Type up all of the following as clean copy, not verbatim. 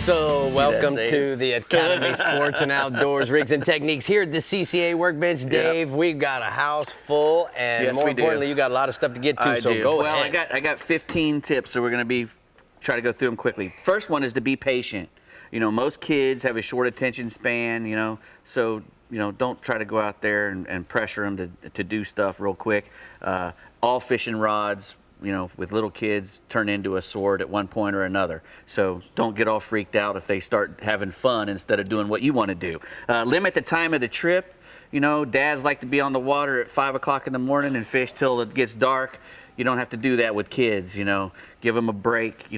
So welcome to the Academy Sports and Outdoors Rigs and Techniques here at the CCA Workbench. Dave, we've got a house full, and more importantly, you got a lot of stuff to get to, so go ahead. Well, I got 15 tips, so we're going to try to go through them quickly. First one is to be patient. You know, most kids have a short attention span, so don't try to go out there and pressure them to do stuff real quick. All fishing rods, with little kids turn into a sword at one point or another. So don't get all freaked out if they start having fun instead of doing what you want to do. Limit the time of the trip. Dads like to be on the water at 5 o'clock in the morning and fish till it gets dark. You don't have to do that with kids, Give them a break,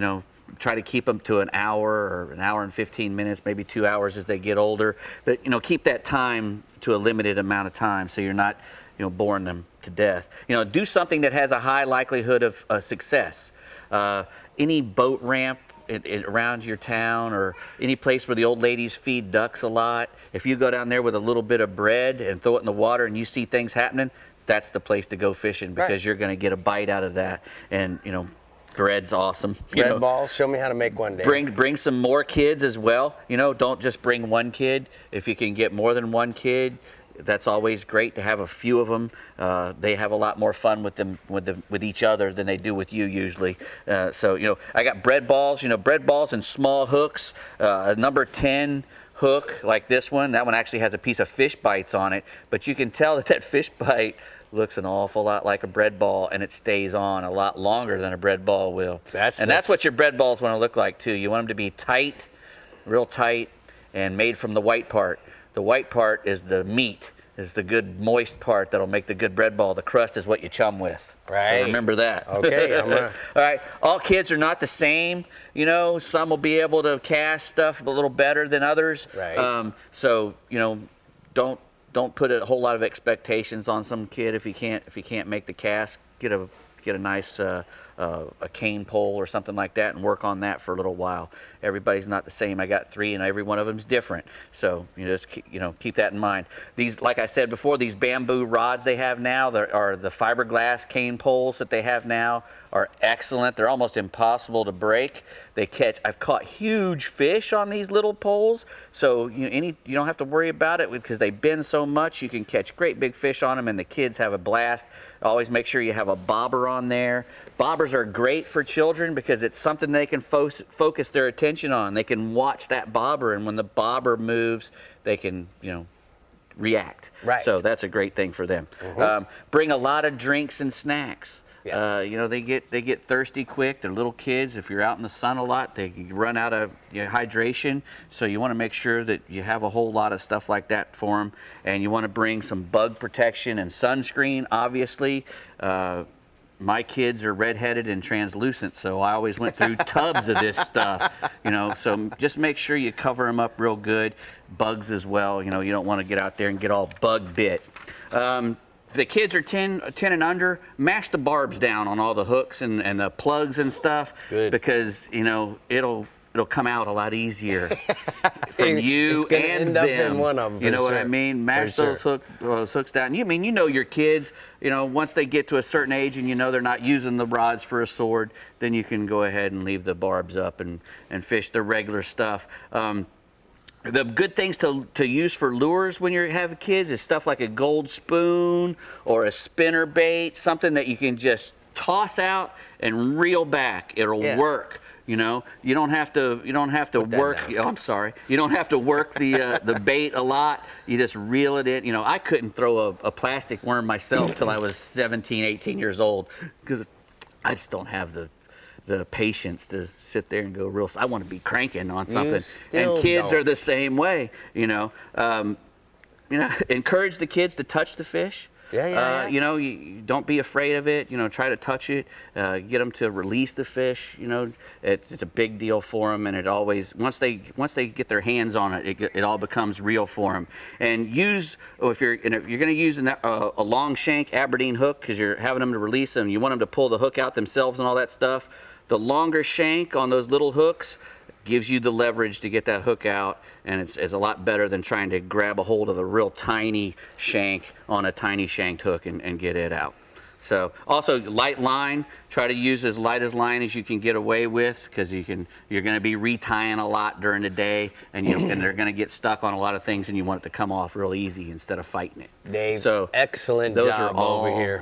Try to keep them to an hour or an hour and 15 minutes, maybe 2 hours as they get older. But, keep that time to a limited amount of time so you're not, boring them to death. Do something that has a high likelihood of success. Any boat ramp around your town or any place where the old ladies feed ducks a lot, if you go down there with a little bit of bread and throw it in the water and you see things happening, that's the place to go fishing because you're going to get a bite out of that. And, bread's awesome. Bread balls, show me how to make one, Dave. Bring some more kids as well. Don't just bring one kid. If you can get more than one kid, that's always great to have a few of them. They have a lot more fun with each other than they do with you usually. So I got bread balls. Bread balls and small hooks. A number 10 hook like this one. That one actually has a piece of fish bites on it, but you can tell that fish bite looks an awful lot like a bread ball, and it stays on a lot longer than a bread ball will. That's what your bread balls want to look like too. You want them to be tight, real tight, and made from the white part. The white part is the meat, is the good moist part that'll make the good bread ball. The crust is what you chum with. Right. So remember that. Okay. All right. All kids are not the same. Some will be able to cast stuff a little better than others. Right. So don't put a whole lot of expectations on some kid if he can't make the cast. Get a nice a cane pole or something like that and work on that for a little while. Everybody's not the same. I got 3 and every one of them is different. So just keep that in mind. These, like I said before, these bamboo rods they have now, are the fiberglass cane poles that they have now are excellent. They're almost impossible to break. I've caught huge fish on these little poles, so you don't have to worry about it because they bend so much. You can catch great big fish on them, and the kids have a blast. Always make sure you have a bobber on there. Bobbers are great for children because it's something they can focus their attention on. They can watch that bobber, and when the bobber moves, they can react. Right. So that's a great thing for them. Bring a lot of drinks and snacks. Yeah. They get thirsty quick. They're little kids. If you're out in the sun a lot, they run out of hydration. So you want to make sure that you have a whole lot of stuff like that for them. And you want to bring some bug protection and sunscreen, obviously. My kids are redheaded and translucent, so I always went through tubs of this stuff, so just make sure you cover them up real good. Bugs as well, you don't want to get out there and get all bug bit. If the kids are 10 and under, mash the barbs down on all the hooks and the plugs and stuff. Good. Because, it'll come out a lot easier from you and them. In one of them, you know what I mean? Mash those hooks down. Your kids, once they get to a certain age and they're not using the rods for a sword, then you can go ahead and leave the barbs up and fish the regular stuff. The good things to use for lures when you have kids is stuff like a gold spoon or a spinner bait, something that you can just toss out and reel back. It'll work. You don't have to work. Oh, I'm sorry. You don't have to work the bait a lot. You just reel it in. I couldn't throw a plastic worm myself till I was 17, 18 years old because I just don't have the patience to sit there and go real. I want to be cranking on something, and kids are the same way. Encourage the kids to touch the fish. You don't be afraid of it. Try to touch it. Get them to release the fish. It's a big deal for them, and it always once they get their hands on it, it all becomes real for them. And if you're going to use a long shank Aberdeen hook because you're having them to release them, you want them to pull the hook out themselves and all that stuff. The longer shank on those little hooks gives you the leverage to get that hook out, and it's a lot better than trying to grab a hold of a real tiny shank on a tiny shanked hook and get it out. So also light line, try to use as light as line as you can get away with, because you're going to be retying a lot during the day, and they're going to get stuck on a lot of things, and you want it to come off real easy instead of fighting it. Dave, so excellent job over here.